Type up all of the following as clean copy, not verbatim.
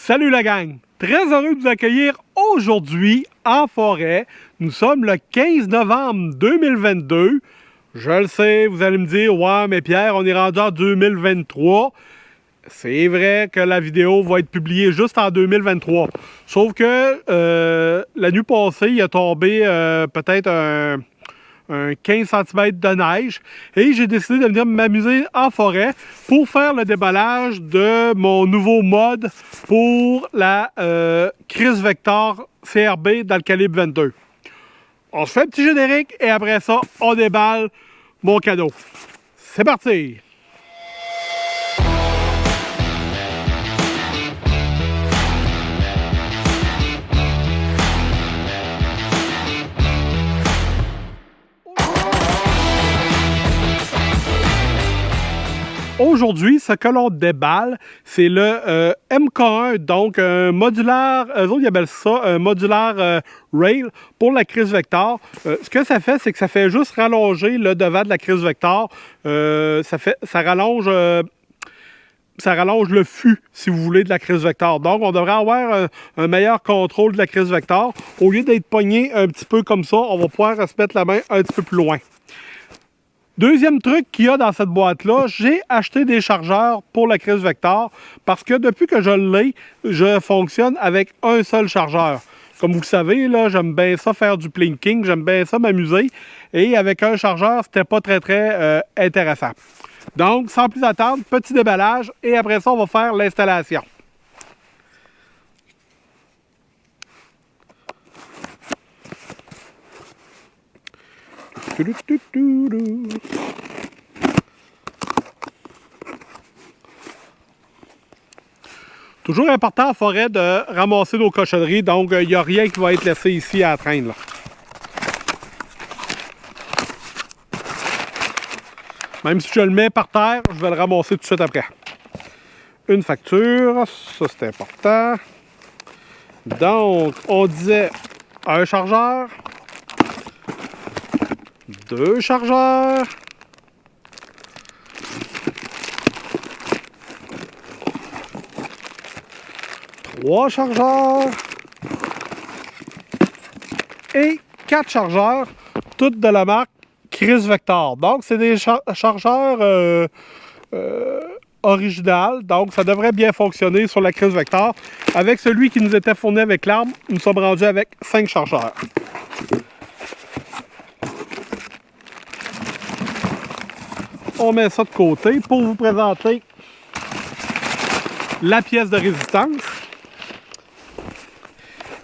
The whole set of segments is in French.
Salut la gang! Très heureux de vous accueillir aujourd'hui en forêt. Nous sommes le 15 novembre 2022. Je le sais, vous allez me dire, ouais, mais Pierre, on est rendu en 2023. C'est vrai que la vidéo va être publiée juste en 2023. Sauf que la nuit passée, il a tombé peut-être un 15 cm de neige et j'ai décidé de venir m'amuser en forêt pour faire le déballage de mon nouveau mode pour la Chris Vector CRB dans le calibre 22. On se fait un petit générique et après ça, on déballe mon cadeau. C'est parti! Aujourd'hui, ce que l'on déballe, c'est le MK1, donc un modulaire, eux autres ils appellent ça un modulaire rail pour la Chris Vector. Ce que ça fait, c'est que ça fait juste rallonger le devant de la Chris Vector. Ça rallonge le fût, si vous voulez, de la Chris Vector. Donc, on devrait avoir un meilleur contrôle de la Chris Vector. Au lieu d'être pogné un petit peu comme ça, on va pouvoir se mettre la main un petit peu plus loin. Deuxième truc qu'il y a dans cette boîte-là, j'ai acheté des chargeurs pour la Chris Vector parce que depuis que je l'ai, je fonctionne avec un seul chargeur. Comme vous le savez, là, j'aime bien ça faire du plinking, j'aime bien ça m'amuser. Et avec un chargeur, c'était pas très intéressant. Donc, sans plus attendre, petit déballage et après ça, on va faire l'installation. Toujours important en forêt de ramasser nos cochonneries, donc il n'y a rien qui va être laissé ici à la traîne, là. Même si je le mets par terre, je vais le ramasser tout de suite après. Une facture, ça c'est important. Donc, on disait un chargeur, deux chargeurs, trois chargeurs et 4 chargeurs, toutes de la marque Chris Vector. Donc, c'est des chargeurs originales, donc ça devrait bien fonctionner sur la Chris Vector. Avec celui qui nous était fourni avec l'arme, nous sommes rendus avec 5 chargeurs. On met ça de côté pour vous présenter la pièce de résistance.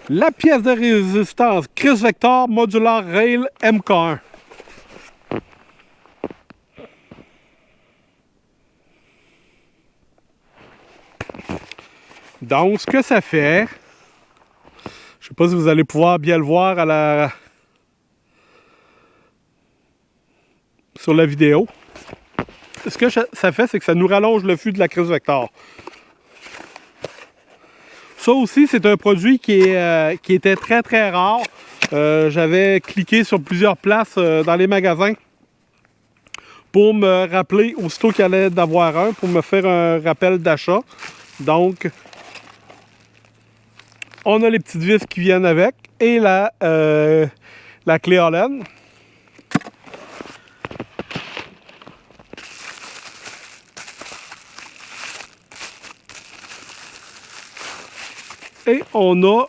La pièce de résistance Chris Vector Modular Rail MK1. Donc, ce que ça fait, je ne sais pas si vous allez pouvoir bien le voir sur la vidéo. Ce que ça fait, c'est que ça nous rallonge le fût de la Chris Vector. Ça aussi, c'est un produit qui était très très rare. J'avais cliqué sur plusieurs places dans les magasins pour me rappeler aussitôt qu'il y allait d'avoir un, pour me faire un rappel d'achat. Donc, on a les petites vis qui viennent avec et la clé Allen. Et on a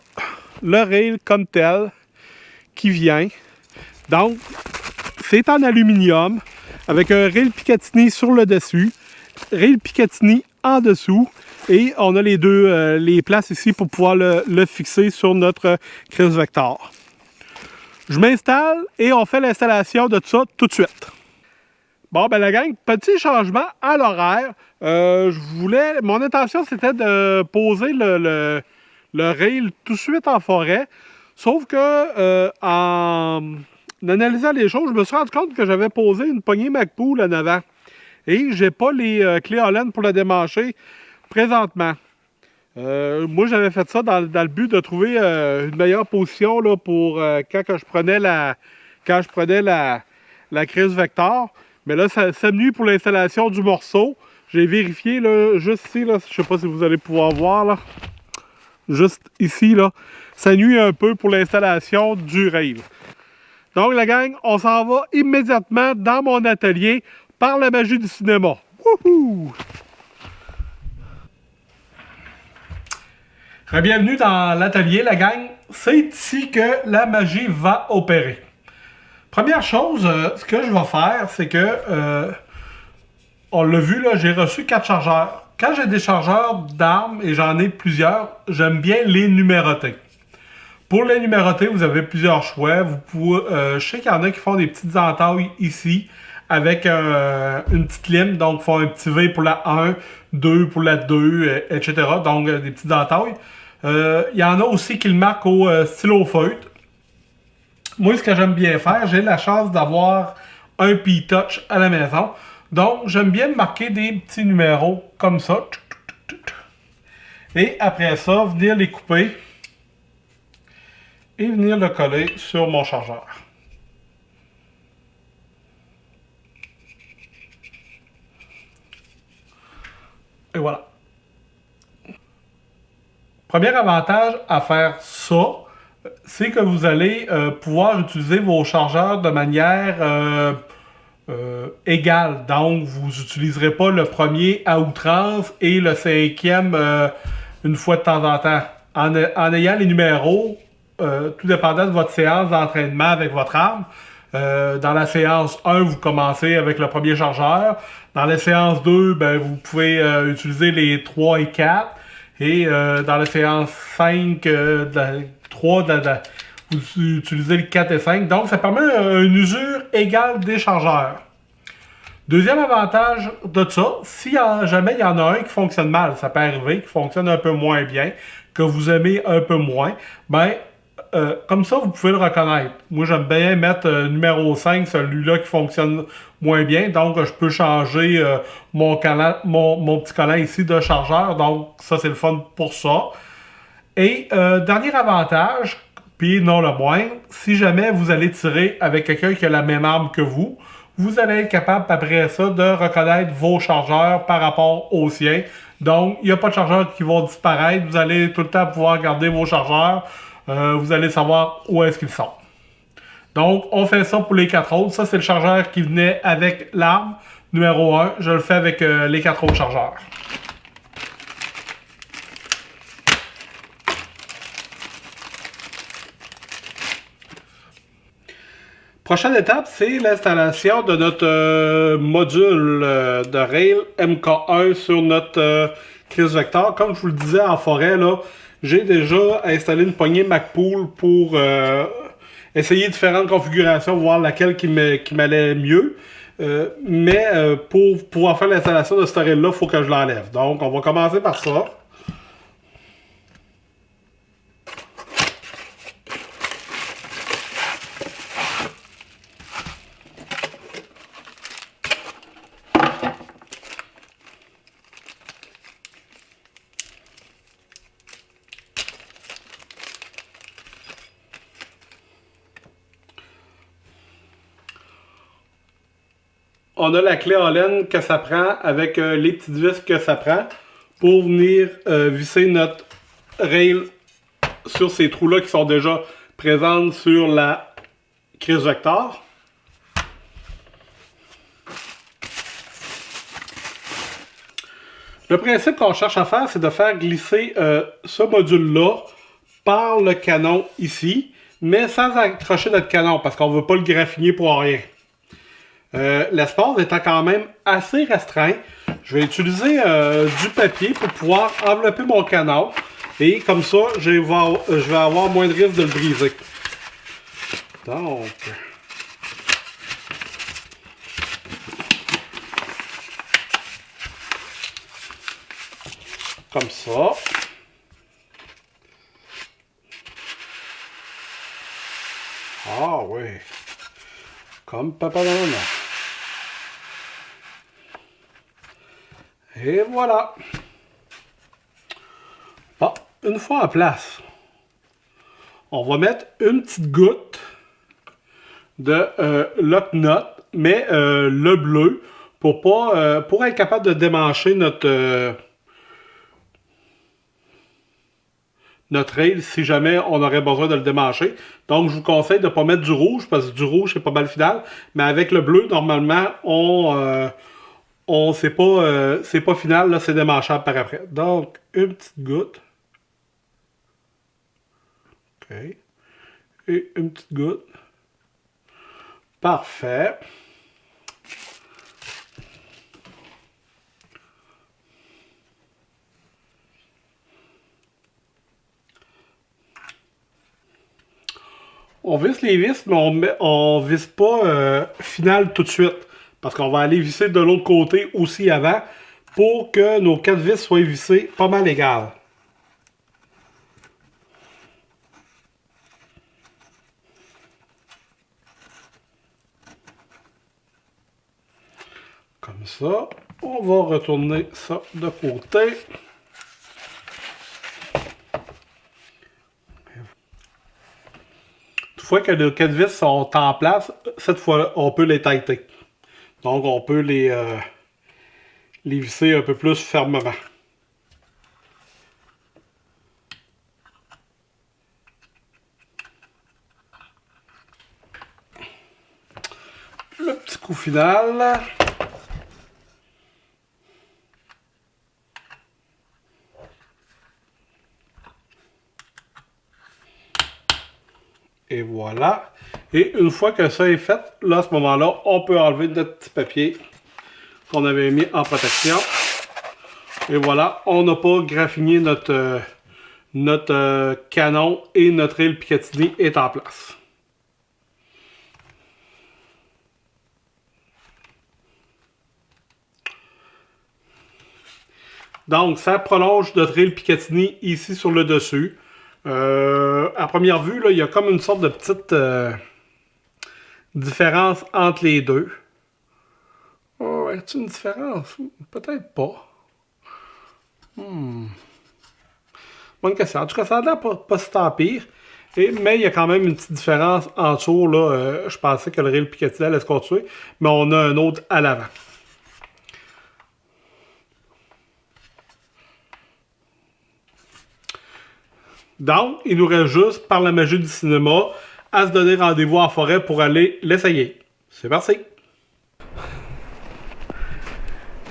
le rail comme tel qui vient. Donc, c'est en aluminium avec un rail Picatinny sur le dessus, rail Picatinny en dessous. Et on a les places ici pour pouvoir le fixer sur notre Chris Vector. Je m'installe et on fait l'installation de tout ça tout de suite. Bon, ben la gang, petit changement à l'horaire. Mon intention, c'était de poser le rail tout de suite en forêt. Sauf que en analysant les choses, je me suis rendu compte que j'avais posé une poignée Magpul en avant. Et j'ai pas les clés Allen pour le démancher présentement. Moi, j'avais fait ça dans le but de trouver une meilleure position là, pour quand je prenais la Chris Vector. Mais là, ça nuit pour l'installation du morceau. J'ai vérifié là, juste ici, là, je ne sais pas si vous allez pouvoir voir. Là. juste ici, là, ça nuit un peu pour l'installation du rail. Donc la gang, on s'en va immédiatement dans mon atelier par la magie du cinéma. Wouhou! Bienvenue dans l'atelier, la gang. C'est ici que la magie va opérer. Première chose, ce que je vais faire, c'est que, on l'a vu, là, j'ai reçu 4 chargeurs. Quand j'ai des chargeurs d'armes, et j'en ai plusieurs, j'aime bien les numéroter. Pour les numéroter, vous avez plusieurs choix. Vous pouvez, je sais qu'il y en a qui font des petites entailles ici, avec une petite lime, donc font un petit V pour la 1, 2 pour la 2, etc. Donc des petites entailles. Il y en a aussi qui le marquent au stylo feutre. Moi, ce que j'aime bien faire, j'ai la chance d'avoir un P-Touch à la maison. Donc, j'aime bien marquer des petits numéros comme ça. Et après ça, venir les couper et venir le coller sur mon chargeur. Et voilà. Premier avantage à faire ça, c'est que vous allez pouvoir utiliser vos chargeurs de manière égale. Donc, vous n'utiliserez pas le premier à outrance et le cinquième une fois de temps en temps. En ayant les numéros, tout dépendant de votre séance d'entraînement avec votre arme, dans la séance 1, vous commencez avec le premier chargeur. Dans la séance 2, ben, vous pouvez utiliser les 3 et 4. Et dans la séance 5, 3, vous utilisez le 4 et 5. Donc, ça permet une usure égale des chargeurs. Deuxième avantage de ça, si jamais il y en a un qui fonctionne mal, ça peut arriver, qui fonctionne un peu moins bien, que vous aimez un peu moins, ben, comme ça, vous pouvez le reconnaître. Moi, j'aime bien mettre numéro 5, celui-là qui fonctionne moins bien. Donc, je peux changer mon petit collant ici de chargeur. Donc, ça, c'est le fun pour ça. Et dernier avantage, puis non le moindre, si jamais vous allez tirer avec quelqu'un qui a la même arme que vous allez être capable après ça de reconnaître vos chargeurs par rapport aux siens. Donc, il n'y a pas de chargeurs qui vont disparaître. Vous allez tout le temps pouvoir garder vos chargeurs. Vous allez savoir où est-ce qu'ils sont. Donc, on fait ça pour les 4 autres. Ça, c'est le chargeur qui venait avec l'arme numéro 1. Je le fais avec les 4 autres chargeurs. Prochaine étape, c'est l'installation de notre module de rail MK1 sur notre Chris Vector. Comme je vous le disais en forêt, là, j'ai déjà installé une poignée MacPool pour essayer différentes configurations, voir laquelle qui m'allait mieux. Mais pour pouvoir faire l'installation de ce rail-là, il faut que je l'enlève. Donc, on va commencer par ça. On a la clé en laine que ça prend avec les petites vis que ça prend pour venir visser notre rail sur ces trous-là qui sont déjà présents sur la Chris Vector. Le principe qu'on cherche à faire, c'est de faire glisser ce module-là par le canon ici, mais sans accrocher notre canon parce qu'on ne veut pas le graffiner pour rien. L'espace étant quand même assez restreint, je vais utiliser du papier pour pouvoir envelopper mon canon et comme ça, je vais avoir moins de risque de le briser. Donc, comme ça. Ah oui, comme papa dans la main. Et voilà. Bon, une fois en place, on va mettre une petite goutte de Lock-Nut, mais le bleu, pour être capable de démancher notre rail si jamais on aurait besoin de le démancher. Donc, je vous conseille de ne pas mettre du rouge, parce que du rouge, c'est pas mal final. Mais avec le bleu, normalement, c'est pas final, là, c'est démanchable par après. Donc, une petite goutte. OK. Et une petite goutte. Parfait. On visse les vis, mais on visse pas final tout de suite. Parce qu'on va aller visser de l'autre côté aussi avant pour que nos 4 vis soient vissées pas mal égales. Comme ça. On va retourner ça de côté. Une fois que les 4 vis sont en place, cette fois-là, on peut les tighter. Donc, on peut les visser un peu plus fermement. Le petit coup final. Et voilà. Et une fois que ça est fait, là, à ce moment-là, on peut enlever notre petit papier qu'on avait mis en protection. Et voilà, on n'a pas graffiné notre canon et notre rail Picatinny est en place. Donc, ça prolonge notre rail Picatinny ici sur le dessus. À première vue, là, il y a comme une sorte de petite différence entre les deux. Oh, est-ce une différence? Peut-être pas. Bonne question. En tout cas, ça a l'air pas si tant pire. Mais il y a quand même une petite différence en dessous. Là, je pensais que le rail Picatinny allait se continuer, mais on a un autre à l'avant. Donc, il nous reste juste, par la magie du cinéma, à se donner rendez-vous en forêt pour aller l'essayer. C'est parti!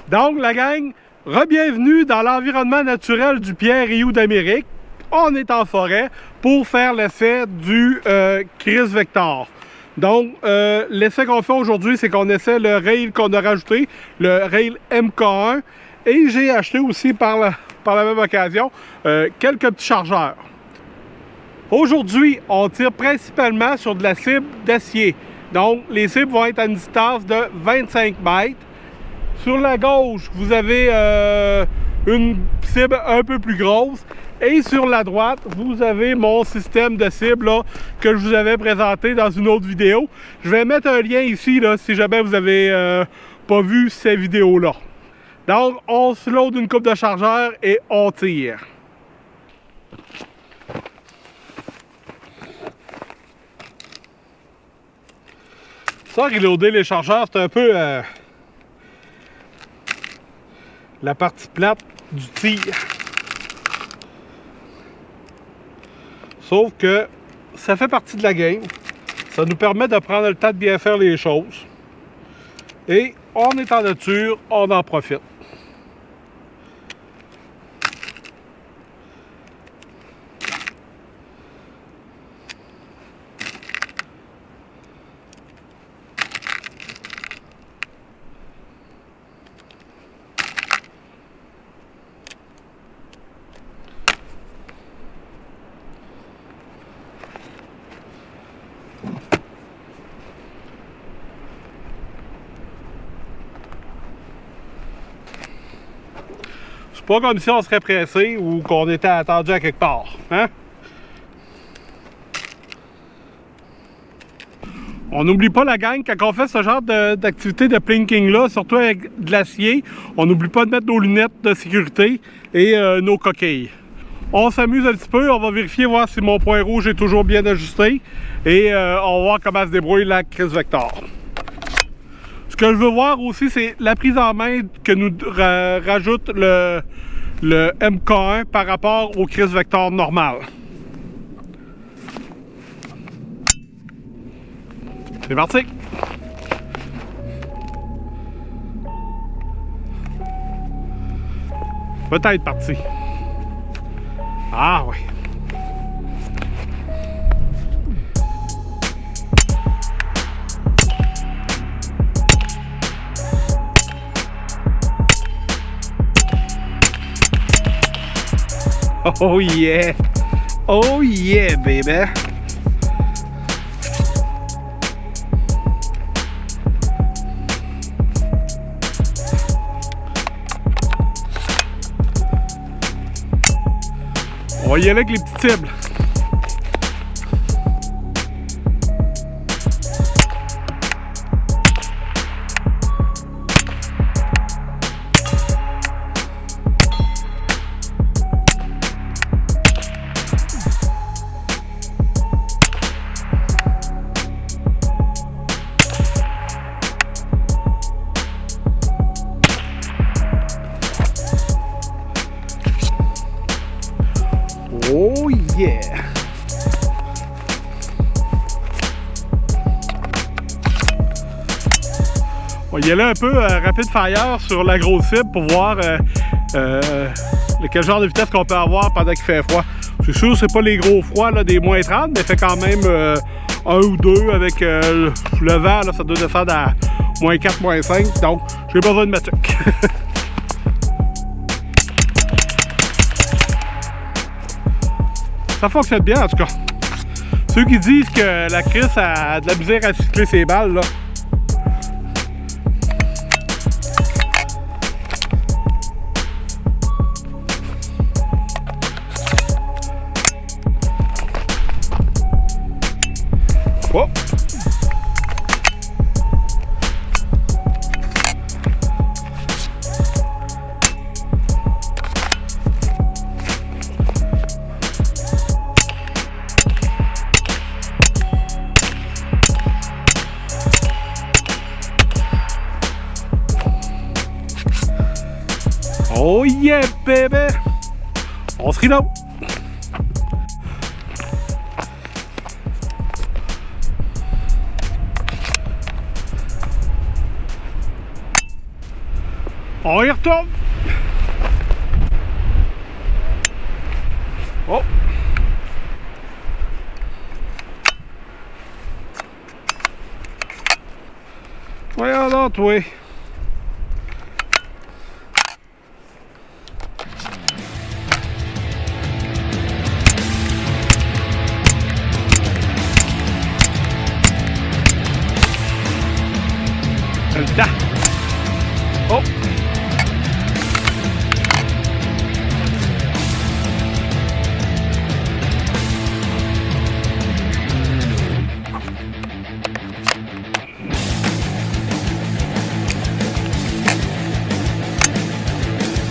Donc, la gang, re-bienvenue dans l'environnement naturel du Pierre-Rioux d'Amérique. On est en forêt pour faire l'essai du Chris Vector. Donc, l'essai qu'on fait aujourd'hui, c'est qu'on essaie le rail qu'on a rajouté, le rail MK1. Et j'ai acheté aussi par la même occasion quelques petits chargeurs. Aujourd'hui, on tire principalement sur de la cible d'acier. Donc, les cibles vont être à une distance de 25 mètres. Sur la gauche, vous avez une cible un peu plus grosse. Et sur la droite, vous avez mon système de cible là, que je vous avais présenté dans une autre vidéo. Je vais mettre un lien ici là, si jamais vous n'avez pas vu ces vidéos-là. Donc, on se load une coupe de chargeur et on tire. Ça, reloader les chargeurs, c'est un peu la partie plate du tir. Sauf que ça fait partie de la game. Ça nous permet de prendre le temps de bien faire les choses. Et on est en nature, on en profite. C'est pas comme si on serait pressé ou qu'on était attendu à quelque part, hein? On n'oublie pas la gang, quand on fait ce genre d'activité de plinking-là, surtout avec de l'acier, on n'oublie pas de mettre nos lunettes de sécurité et nos coquilles. On s'amuse un petit peu, on va vérifier, voir si mon point rouge est toujours bien ajusté et on va voir comment se débrouille la Chris Vector. Ce que je veux voir aussi, c'est la prise en main que nous rajoute le le MK1 par rapport au Kriss Vector normal. C'est parti! Peut-être parti. Ah oui. Oh yeah! Oh yeah, baby! On va y aller avec les petites cibles. Oh yeah! On va y aller un peu rapid fire sur la grosse cible pour voir quel genre de vitesse qu'on peut avoir pendant qu'il fait froid. C'est sûr, c'est pas les gros froids là, des moins 30, mais fait quand même 1 ou 2 avec le vent, là, ça doit descendre à moins 4, moins 5. Donc, j'ai besoin de ma tuque. Ça fonctionne bien en tout cas. Ceux qui disent que la Kriss a de la misère à cycler ses balles, là. Oh! Oh yeah, baby! On se reload! On y retourne! Oh! Voyons donc, toi! Le temps! Oh!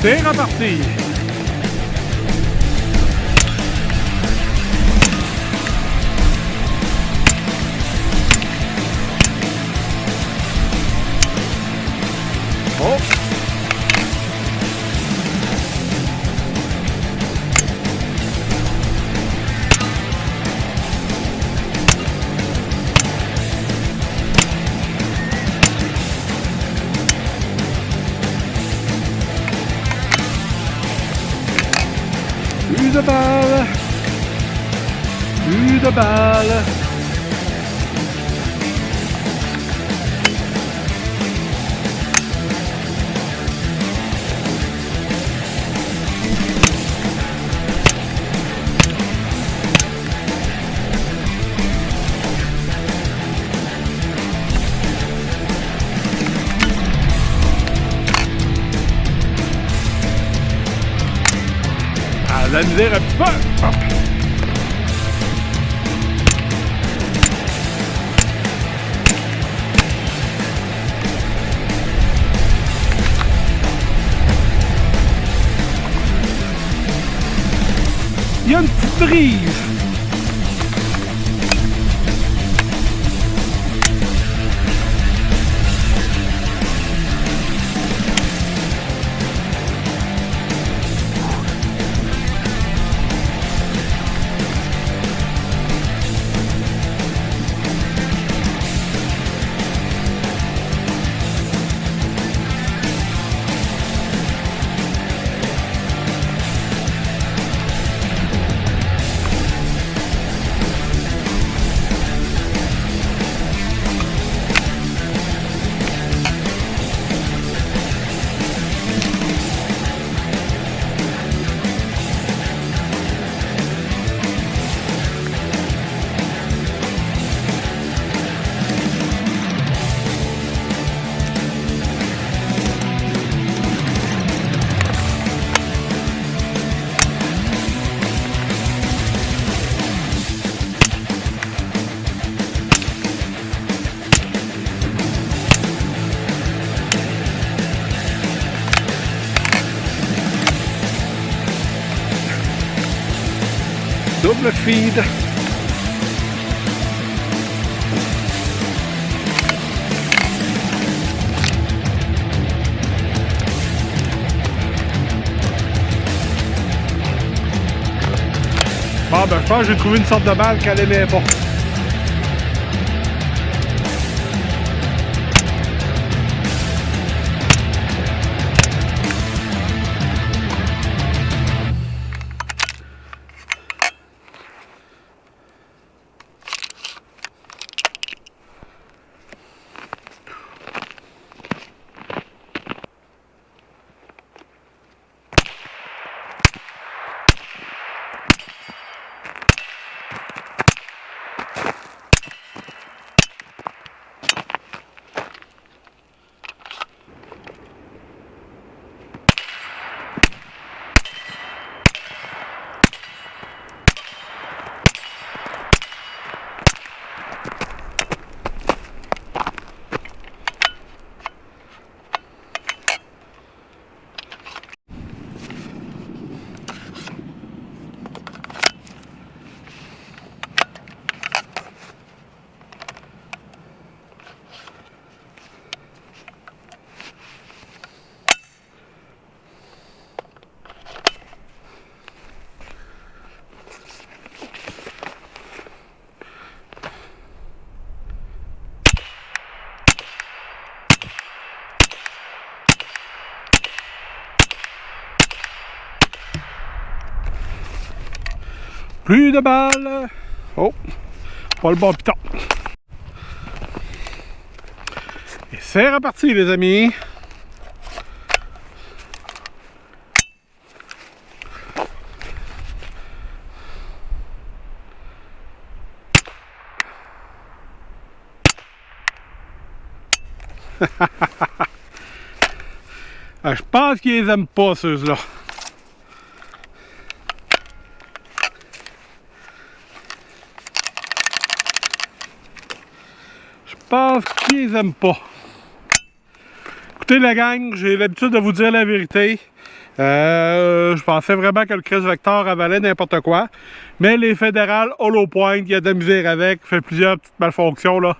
C'est reparti! Oh! Plus de balles! Plus de balles! Ah, la misère un petit peu! Hop. Il y a une petite brise! Double feed. Bon, ben, je pense que j'ai trouvé une sorte de balle qu'elle aimait pas. Plus de balles. Oh, pas le bon piton. Et c'est reparti, les amis. Ah, je pense qu'ils les aiment pas, ceux-là. Je pense qu'ils les aiment pas. Écoutez la gang, j'ai l'habitude de vous dire la vérité. Je pensais vraiment que le Chris Vector avalait n'importe quoi. Mais les fédérales hollow point, il y a de la misère avec. Fait plusieurs petites malfonctions là,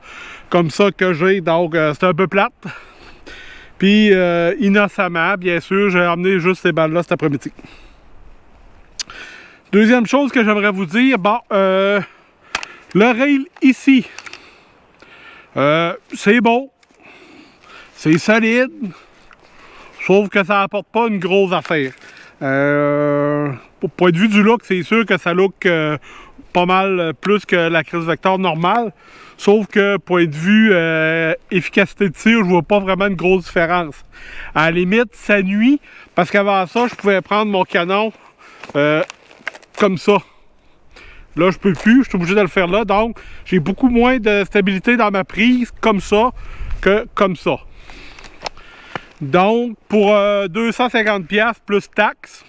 comme ça que j'ai. Donc c'est un peu plate. Puis innocemment, bien sûr, j'ai emmené juste ces balles-là cet après-midi. Deuxième chose que j'aimerais vous dire, bon, le rail ici, c'est beau, c'est solide, sauf que ça apporte pas une grosse affaire. Au point de vue du look, c'est sûr que ça look pas mal plus que la Chris Vector normale. Sauf que, point de vue efficacité de tir, je vois pas vraiment une grosse différence. À la limite, ça nuit, parce qu'avant ça, je pouvais prendre mon canon comme ça. Là, je peux plus, je suis obligé de le faire là. Donc, j'ai beaucoup moins de stabilité dans ma prise comme ça que comme ça. Donc, pour 250$ plus taxes,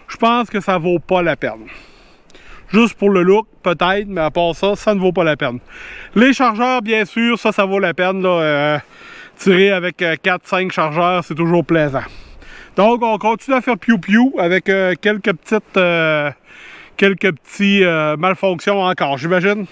je pense que ça vaut pas la peine. Juste pour le look, peut-être, mais à part ça, ça ne vaut pas la peine. Les chargeurs, bien sûr, ça vaut la peine. Là, tirer avec 4-5 chargeurs, c'est toujours plaisant. Donc, on continue à faire piou-piou avec quelques petits malfonctions encore, j'imagine.